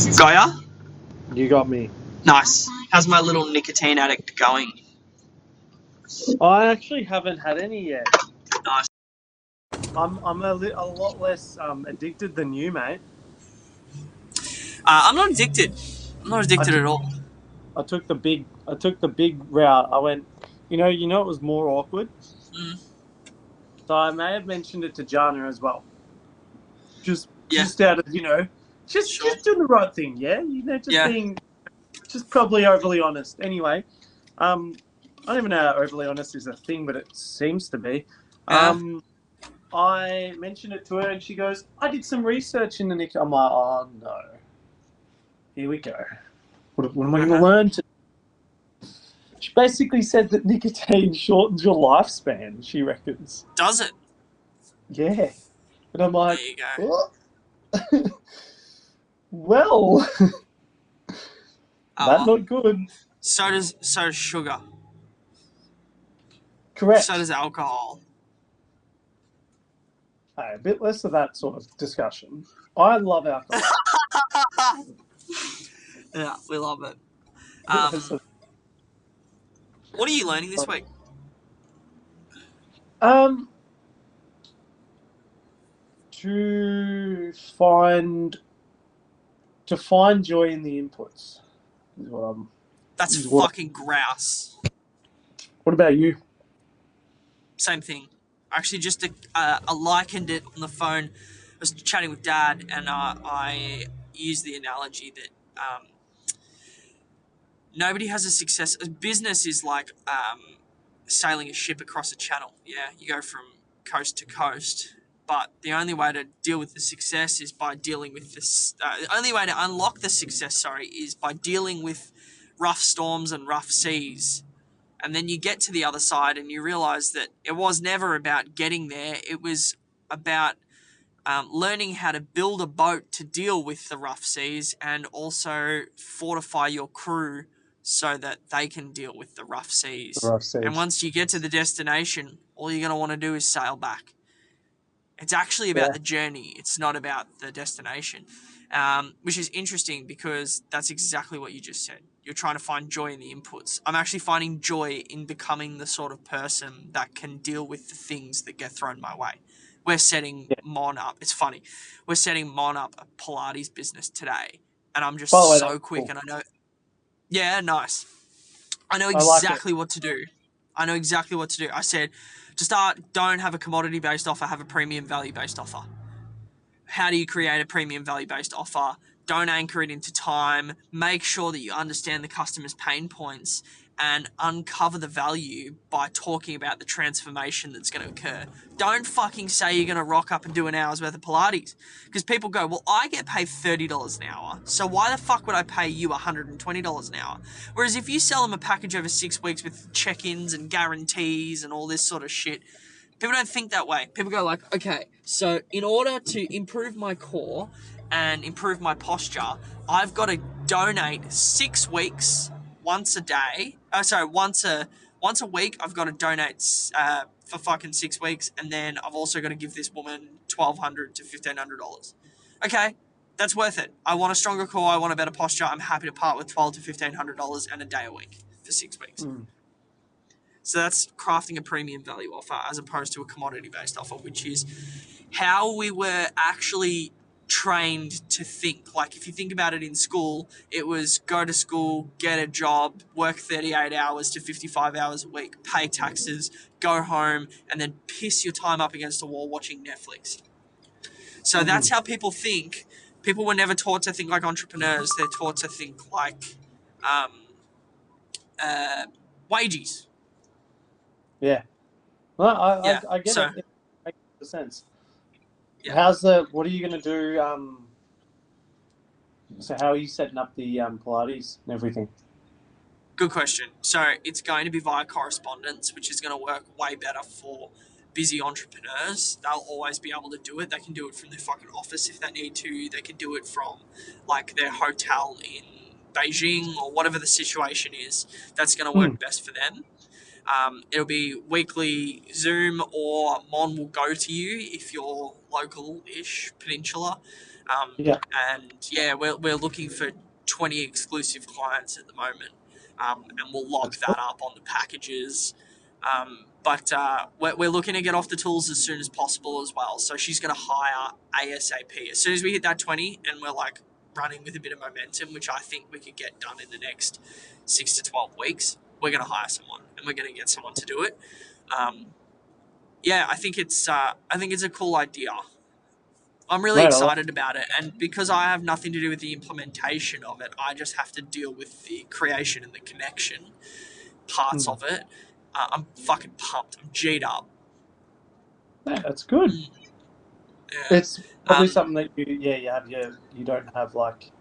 Gaia? You got me. Nice. How's my little nicotine addict going? I actually haven't had any yet. Nice. I'm a lot less addicted than you, mate. I'm not addicted. I'm not I addicted took at all. I took the big route. I went. It was more awkward. Mm, So I may have mentioned it to Jana as well. Just yeah, just out of sure. just doing the right thing. Yeah, just Yeah. being just probably overly honest. Anyway, I don't even know how overly honest is a thing, but it seems to be. Yeah. I mentioned it to her, and she goes, "I did some research in the Nick." I'm like, "Oh no, here we go. What am I going to Uh-huh. learn?" She basically said that nicotine shortens your lifespan. She reckons. Does it? Yeah, and I'm There like, you go. "What?" Well, that's Oh, not good. so does sugar. So Correct. does alcohol. Hey, a bit less of that sort of discussion. I love alcohol. Yeah, we love it. Bit less of, What are you learning this week? um, to find to find joy in the inputs is what I'm. That's Is what. fucking grouse. What about you? Same thing. Actually, just I likened it on the phone. I was chatting with Dad, and I used the analogy that nobody has a success. A business is like sailing a ship across a channel. Yeah, you go from coast to coast. But the only way to deal with the success is by dealing with this. The only way to unlock the success, sorry, is by dealing with rough storms and rough seas. And then you get to the other side and you realize that it was never about getting there. It was about learning how to build a boat to deal with the rough seas and also fortify your crew so that they can deal with the rough seas. Rough And seas. once you get to the destination, all you're going to want to do is sail back. It's actually about Yeah. the journey. It's not about the destination, which is interesting because that's exactly what you just said. You're trying to find joy in the inputs. I'm actually finding joy in becoming the sort of person that can deal with the things that get thrown my way. We're setting Yeah. Mon up. It's funny. We're setting Mon up a Pilates business today, and I'm just By the way, that's so quick. cool. And I know, yeah, nice. I know I like it. exactly what to do. I know exactly what to do. I said, to start, don't have a commodity-based offer, have a premium value-based offer. How do you create a premium value-based offer? Don't anchor it into time. Make sure that you understand the customer's pain points and uncover the value by talking about the transformation that's going to occur. Don't fucking say you're going to rock up and do an hour's worth of Pilates. Because people go, well, I get paid $30 an hour, so why the fuck would I pay you $120 an hour? Whereas if you sell them a package over 6 weeks with check-ins and guarantees and all this sort of shit, people don't think that way. People go like, okay, so in order to improve my core and improve my posture, I've got to donate 6 weeks once a day. Once a week. I've got to donate for fucking 6 weeks, and then I've also got to give this woman $1,200 to $1,500. Okay, that's worth it. I want a stronger core. I want a better posture. I'm happy to part with $1,200 to $1,500 and a day a week for 6 weeks. Mm. So that's crafting a premium value offer as opposed to a commodity-based offer, which is how we were actually trained to think. Like if you think about it in school, it was go to school, get a job, work 38 hours to 55 hours a week, pay taxes, go home, and then piss your time up against a wall watching Netflix. So that's how people think. People were never taught to think like entrepreneurs. They're taught to think like wages. Yeah. Well, Yeah. I get So it. It makes sense. yeah. What are you going to do? So how are you setting up the Pilates and everything? Good question. So it's going to be via correspondence, which is going to work way better for busy entrepreneurs. They'll always be able to do it. They can do it from their fucking office if they need to. They can do it from like their hotel in Beijing or whatever the situation is. That's going to Hmm. work best for them. It'll be weekly Zoom, or Mon will go to you if you're local-ish, Peninsula. Yeah. And yeah, we're looking for 20 exclusive clients at the moment, and we'll lock That's cool. that up on the packages. But we're looking to get off the tools as soon as possible as well. So she's going to hire ASAP as soon as we hit that 20, and we're like running with a bit of momentum, which I think we could get done in the next 6 to 12 weeks. We're going to hire someone, and we're going to get someone to do it. Yeah, I think it's a cool idea. I'm really Mate, excited about it, and because I have nothing to do with the implementation of it, I just have to deal with the creation and the connection parts of it. I'm fucking pumped. I'm G'd up. yeah, that's good. Yeah. It's probably Um, something that you don't have like,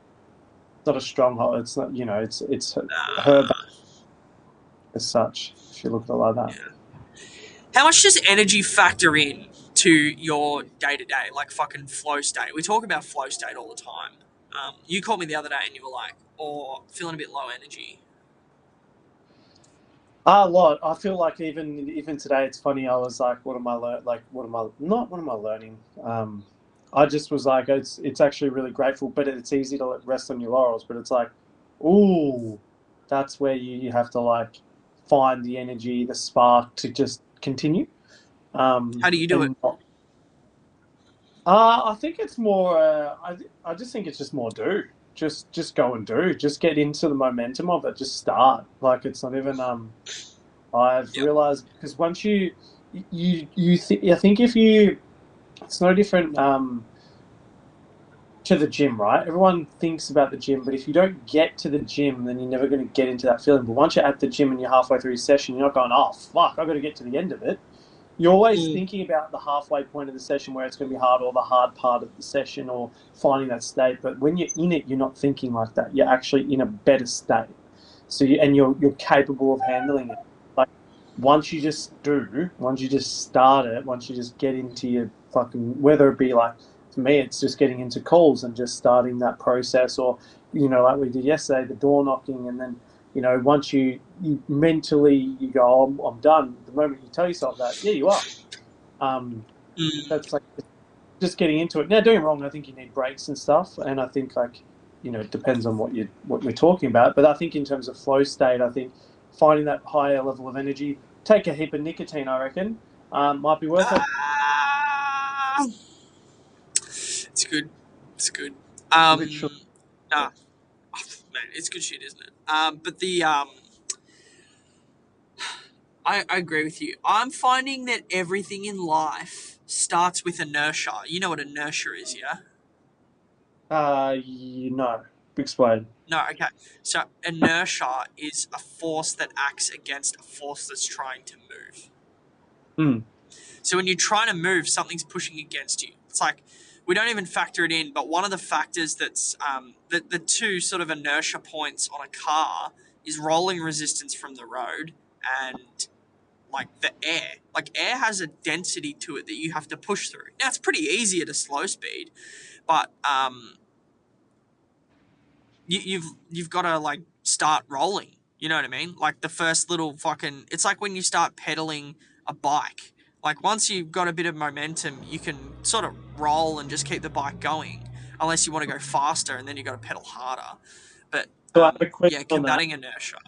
it's not a stronghold. It's not, it's her as such, if you look at it like that. yeah. How much does energy factor in to your day to day, like fucking flow state? We talk about flow state all the time. You called me the other day and you were like, "Or feeling a bit low energy." A lot. I feel like even today, it's funny. I was like, "What am I learn? Like, what am I not? What am I learning?" I just was like, "It's actually really grateful, but it's easy to let rest on your laurels." But it's like, ooh, that's where you have to like find the energy, the spark to just continue. How do you do it? And I think it's more. I just think it's just more do. Just go and do. Just get into the momentum of it. Just start. Like it's not even. I've Yep. realized because once I think if you, it's no different to the gym, right? Everyone thinks about the gym, but if you don't get to the gym, then you're never going to get into that feeling. But once you're at the gym and you're halfway through your session, you're not going, "Oh fuck, I've got to get to the end of it." You're always Mm. thinking about the halfway point of the session where it's going to be hard, or the hard part of the session, or finding that state. But when you're in it, you're not thinking like that. You're actually in a better state. So you're capable of handling it. Like once you just start it, once you just get into your fucking, whether it be like, for me, it's just getting into calls and just starting that process, or like we did yesterday, the door knocking, and then once you mentally you go, oh, I'm done. The moment you tell yourself that, yeah, you are. Um, Mm. that's like just getting into it. Now, doing wrong, I think you need breaks and stuff, and I think like it depends on what we're talking about. But I think in terms of flow state, I think finding that higher level of energy, take a heap of nicotine, I reckon, might be worth it. Ah, it's good. It's good. Literally, Nah, oh, man, it's good shit, isn't it? But I agree with you. I'm finding that everything in life starts with inertia. You know what inertia is, yeah? explain. No, okay. So inertia is a force that acts against a force that's trying to move. Mm. So when you're trying to move, something's pushing against you. It's like we don't even factor it in, but one of the factors that's the two sort of inertia points on a car is rolling resistance from the road and like the air. Like air has a density to it that you have to push through. Now it's pretty easy at a slow speed, but you've got to like start rolling. You know what I mean? Like the first little fucking. It's like when you start pedaling a bike. Like once you've got a bit of momentum, you can sort of roll and just keep the bike going. Unless you want to go faster, and then you got to pedal harder. But So I have a question yeah, on that. combating inertia.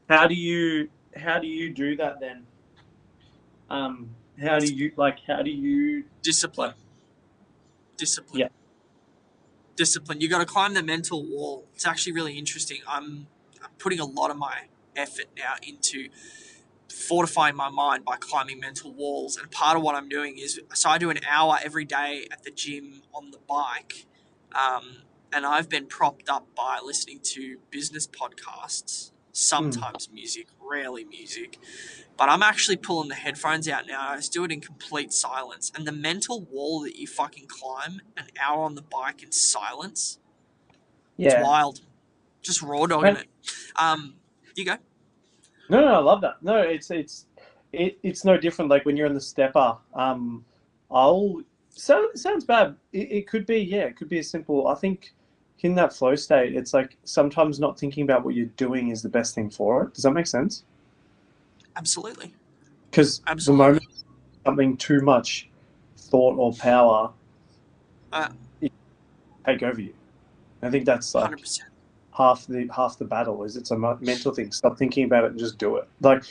How do you do that then? How do you Discipline, like? discipline, Yeah. discipline. You got to climb the mental wall. It's actually really interesting. I'm putting a lot of my effort now into fortifying my mind by climbing mental walls. And part of what I'm doing is, so I do an hour every day at the gym on the bike. And I've been propped up by listening to business podcasts, Mm. sometimes music, rarely music. But I'm actually pulling the headphones out now. I just do it in complete silence. And the mental wall that you fucking climb an hour on the bike in silence, it's Yeah. wild. Just raw dogging it. You go. No, no, I love that. No, it's no different. Like when you're in the stepper, I'll sounds bad. It could be, yeah, it could be as simple. I think in that flow state, it's like sometimes not thinking about what you're doing is the best thing for it. Does that make sense? Absolutely. Because the Absolutely. moment something too much thought or power, Uh, take over you. I think that's like 100%. half the battle is it's a mental thing. Stop thinking about it and just do it. Like,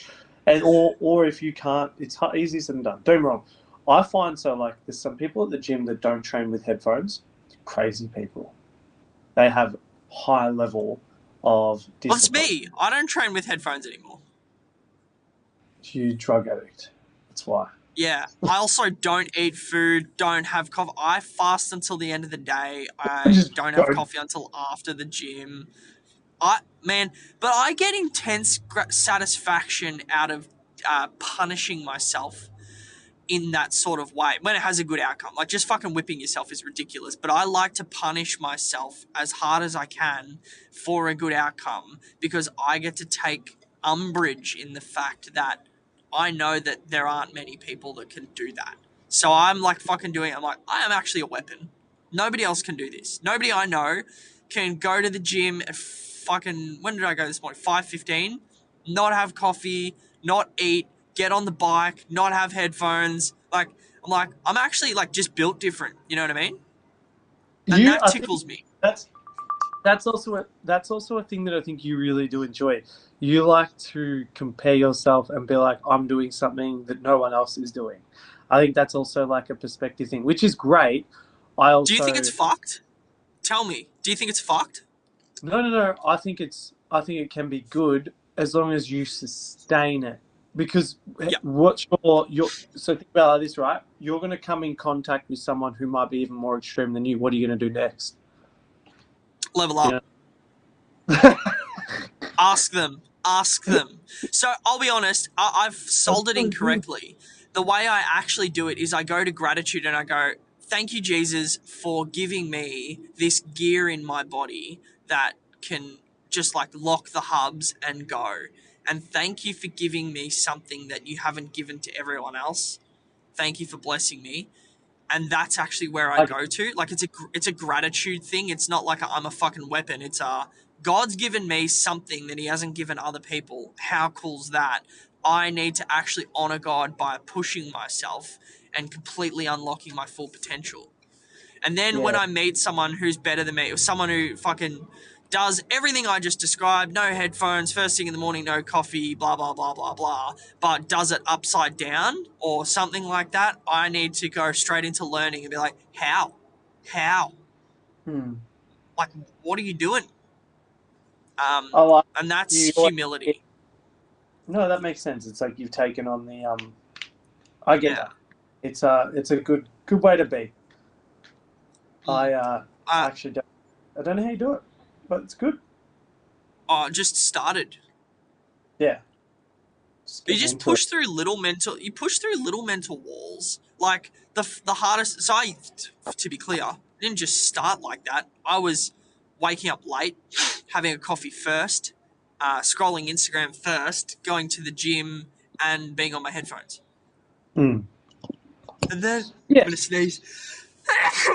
and or if you can't, it's easier said than done. Don't get me wrong. I find so like there's some people at the gym that don't train with headphones. Crazy people. They have high level of Well, it's discipline. me. I don't train with headphones anymore. Huge drug addict. That's why. Yeah. I also don't eat food, don't have coffee. I fast until the end of the day. I I just don't have don't. coffee until after the gym. But I get intense satisfaction out of punishing myself in that sort of way when it has a good outcome. Like, just fucking whipping yourself is ridiculous, but I like to punish myself as hard as I can for a good outcome because I get to take umbrage in the fact that I know that there aren't many people that can do that. So I'm like fucking doing it. I'm like, I am actually a weapon. Nobody else can do this. Nobody I know can go to the gym at fucking, when did I go this morning? 5:15, not have coffee, not eat, get on the bike, not have headphones. Like, I'm actually like just built different. You know what I mean? And that I think tickles me. that's also a thing that I think you really do enjoy. You like to compare yourself and be like, I'm doing something that no one else is doing. I think that's also like a perspective thing, which is great. I Do you think also it's fucked? Tell me. Do you think it's fucked? no. I think it can be good as long as you sustain it. Because Yeah. what's your so think about this, right? You're going to come in contact with someone who might be even more extreme than you. What are you going to do next? Level You up. know? Ask them. Ask them. So I'll be honest, I've sold it incorrectly. The way I actually do it is I go to gratitude and I go, thank you, Jesus, for giving me this gear in my body that can just like lock the hubs and go. And thank you for giving me something that you haven't given to everyone else. Thank you for blessing me. And that's actually where I go to. Like, it's a gratitude thing. It's not like I'm a fucking weapon. It's God's given me something that he hasn't given other people. How cool's that? I need to actually honor God by pushing myself and completely unlocking my full potential. And then when Yeah. I meet someone who's better than me, or someone who fucking does everything I just described, no headphones, first thing in the morning, no coffee, blah, blah, blah, blah, blah, but does it upside down or something like that, I need to go straight into learning and be like, how? How? Hmm. Like, what are you doing? I like And that's you. humility. No, that makes sense. It's like you've taken on the. I get Yeah. that. It's a good way to be. I Uh, actually don't. I don't know how you do it, but it's good. just started. Yeah. You Getting just into it. push through little mental walls. Like the hardest. So to be clear, I didn't just start like that. I was waking up late, having a coffee first, scrolling Instagram first, going to the gym, and being on my headphones. Mm. And then I'm Yeah. gonna sneeze.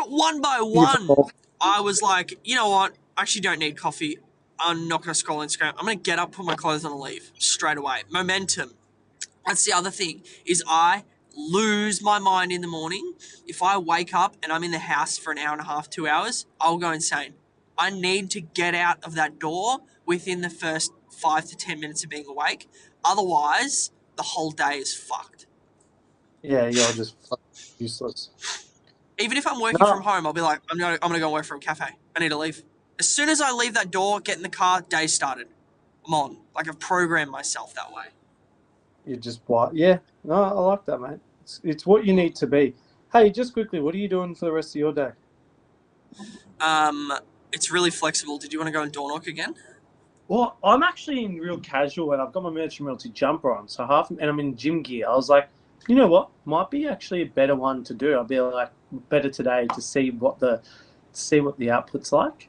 One by You've one, evolved. I was like, you know what? I actually don't need coffee. I'm not gonna scroll Instagram. I'm gonna get up, put my clothes on, and leave straight away. Momentum. That's the other thing, is I lose my mind in the morning. If I wake up and I'm in the house for an hour and a half, 2 hours, I'll go insane. I need to get out of that door within the first 5 to 10 minutes of being awake. Otherwise, the whole day is fucked. Yeah, you're just useless. Even if I'm working from No, home, I'll be like, I'm gonna go work from a cafe. I need to leave. As soon as I leave that door, get in the car, day started. I'm on. Like, I've programmed myself that way. you just what? Yeah. No, I like that, mate. It's what you need to be. Hey, just quickly, what are you doing for the rest of your day? Um, it's really flexible. Did you want to go and door knock again? Well, I'm actually in real casual and I've got my Merchant Realty jumper on, so and I'm in gym gear. I was like, you know what? Might be actually a better one to do. I'll be like better today to see what the output's like.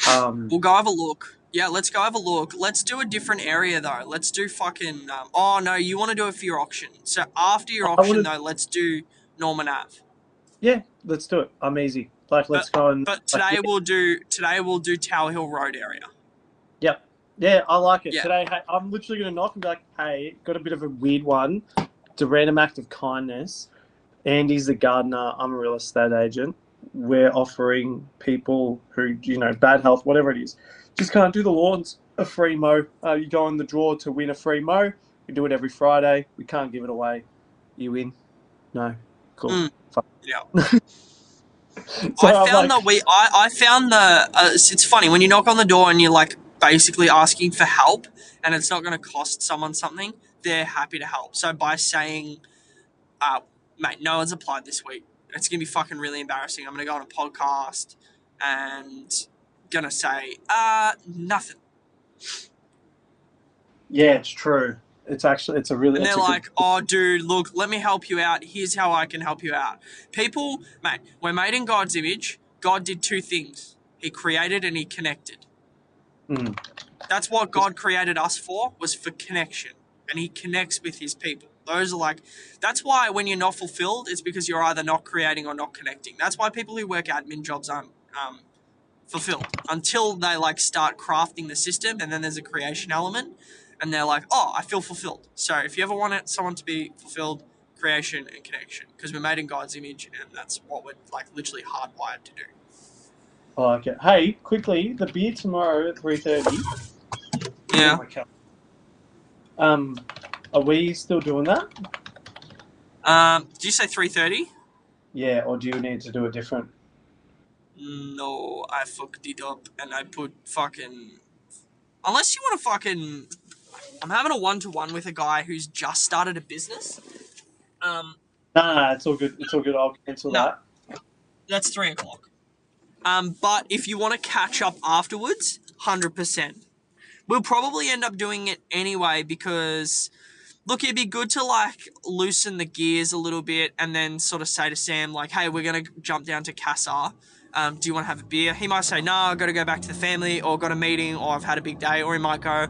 We'll go have a look. Yeah, let's go have a look. Let's do a different area though. Let's do fucking. Oh no, you want to do it for your auction. So after your I auction would though, let's do Norman Ave. yeah, let's do it. I'm easy. Like, But let's go and but like, yeah, today we'll do Tower Hill Road area. yep. Yeah, I like it. Yeah. Today, hey, I'm literally going to knock and be like, hey, got a bit of a weird one. It's a random act of kindness. Andy's the gardener. I'm a real estate agent. we're offering people who, bad health, whatever it is, just can't do the lawns, a free mow. You go in the draw to win a free mow. We do it every Friday. We can't give it away. You win? No. Cool. Mm, yeah. So I I'm found like, that I found it's funny when you knock on the door and you're like basically asking for help and it's not going to cost someone something, they're happy to help. So by saying, mate, no one's applied this week, it's going to be fucking really embarrassing. I'm going to go on a podcast and going to say, nothing. yeah, it's true. It's a really, And it's they're a good. like, oh, dude, look, let me help you out. Here's how I can help you out. People, mate, we're made in God's image. God did two things. He created and he connected. Mm. That's what God created us for, was for connection. And he connects with his people. Those are like, that's why when you're not fulfilled, it's because you're either not creating or not connecting. That's why people who work admin jobs aren't fulfilled until they like start crafting the system, and then there's a creation element and they're like, oh, I feel fulfilled. So if you ever want someone to be fulfilled, creation and connection, because we're made in God's image and that's what we're like literally hardwired to do. Oh, okay. Hey, quickly, the beer tomorrow at 3:30. Yeah. Are we still doing that? Did you say 3:30? Yeah, or do you need to do a different? No, I fucked it up and I put fucking. Unless you want to fucking. I'm having a 1-to-1 with a guy who's just started a business. Nah, it's all good. It's all good. I'll cancel No, that. that's 3 o'clock. But if you want to catch up afterwards, 100%. We'll probably end up doing it anyway because, look, it'd be good to like loosen the gears a little bit and then sort of say to Sam, like, hey, we're going to jump down to Casa. Do you want to have a beer? He might say, no, I've got to go back to the family, or got a meeting, or I've had a big day. Or he might go,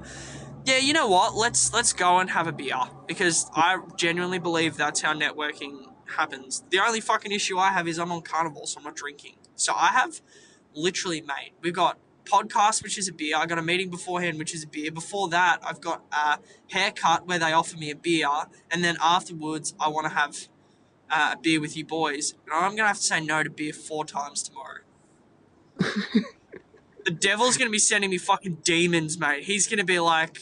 yeah, you know what? Let's go and have a beer, because I genuinely believe that's how networking happens. The only fucking issue I have is I'm on carnival, so I'm not drinking. So I have literally, mate, we've got podcast, which is a beer. I got a meeting beforehand, which is a beer. Before that, I've got a haircut where they offer me a beer, and then afterwards, I want to have a beer with you boys. And I'm gonna have to say no to beer 4 times tomorrow. The devil's going to be sending me fucking demons, mate. He's going to be like,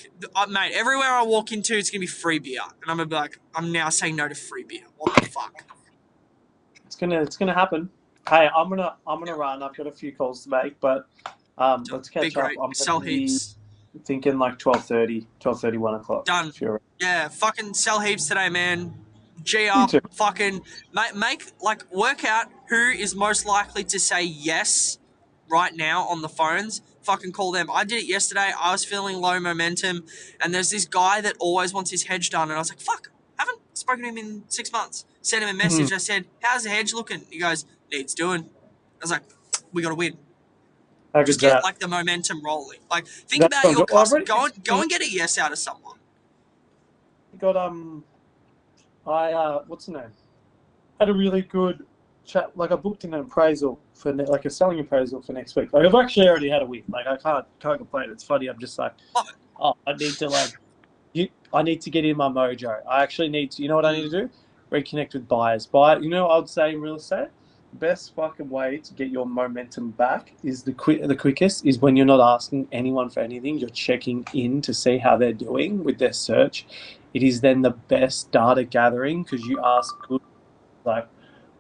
mate, everywhere I walk into, it's going to be free beer. And I'm going to be like, I'm now saying no to free beer. What the fuck? It's gonna happen. Hey, I'm gonna run. I've got a few calls to make, but let's Be catch up. great. I'm Sell gonna be heaps. thinking like 12:30, 1 o'clock. Done. If you're Yeah, fucking sell heaps today, man. G you up. too. Fucking make, like, work out who is most likely to say yes right now on the phones. Fucking call them. I did it yesterday. I was feeling low momentum, and there's this guy that always wants his hedge done, and I was like, fuck, haven't spoken to him in 6 months. Sent him a message. I said, how's the hedge looking? He goes, needs doing. I was like, we got to win. How Just good's get that? like the momentum rolling. Like, think That's about so your good. Well, customer. Go and get a yes out of someone. got what's the name? Had a really good chat. Like I booked in an appraisal for like a selling appraisal for next week. Like I've actually already had a win. Like I can't complain. It's funny. I'm just like, Love it. oh, I need to I need to get in my mojo. I actually need to. You know what I need to do? Reconnect with buyers. I would say in real estate, best fucking way to get your momentum back is the quickest is when you're not asking anyone for anything. You're checking in to see how they're doing with their search. It is then the best data gathering because you ask good, like,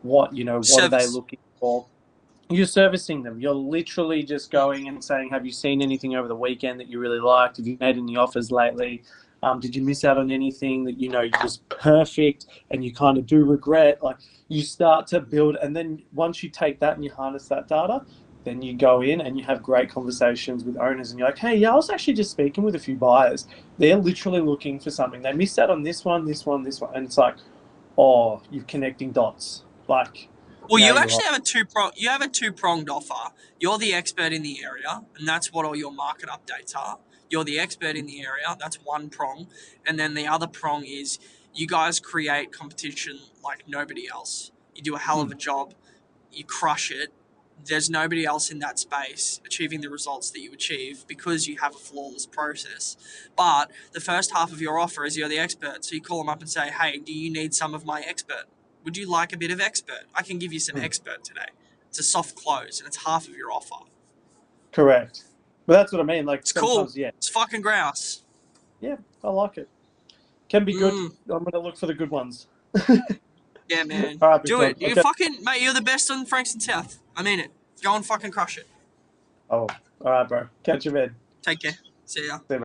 what are they Service. looking for? You're servicing them. You're literally just going and saying, have you seen anything over the weekend that you really liked? Have you made any offers lately? Did you miss out on anything that was perfect and you kind of do regret? Like you start to build, and then once you take that and you harness that data, then you go in and you have great conversations with owners and you're like, hey, yeah, I was actually just speaking with a few buyers. They're literally looking for something. They missed out on this one, this one, this one. And it's like, oh, you're connecting dots. Like, Well, now you you're actually right. have a two-pronged offer. You're the expert in the area, and that's what all your market updates are. You're the expert in the area. That's one prong. And then the other prong is you guys create competition like nobody else. You do a hell of a job. You crush it. There's nobody else in that space achieving the results that you achieve because you have a flawless process. But the first half of your offer is you're the expert. So you call them up and say, hey, do you need some of my expert? Would you like a bit of expert? I can give you some expert today. It's a soft close, and it's half of your offer. Correct. But that's what I mean. Like It's cool. sometimes, yeah, It's fucking grouse. yeah, I like it. Can be good. Mm. I'm gonna look for the good ones. Yeah, man. All right, big Do dog. it. You Okay. fucking mate. You're the best on Frankston South. I mean it. Go and fucking crush it. Oh, all right, bro. Catch you, man. Take care. See ya. See you,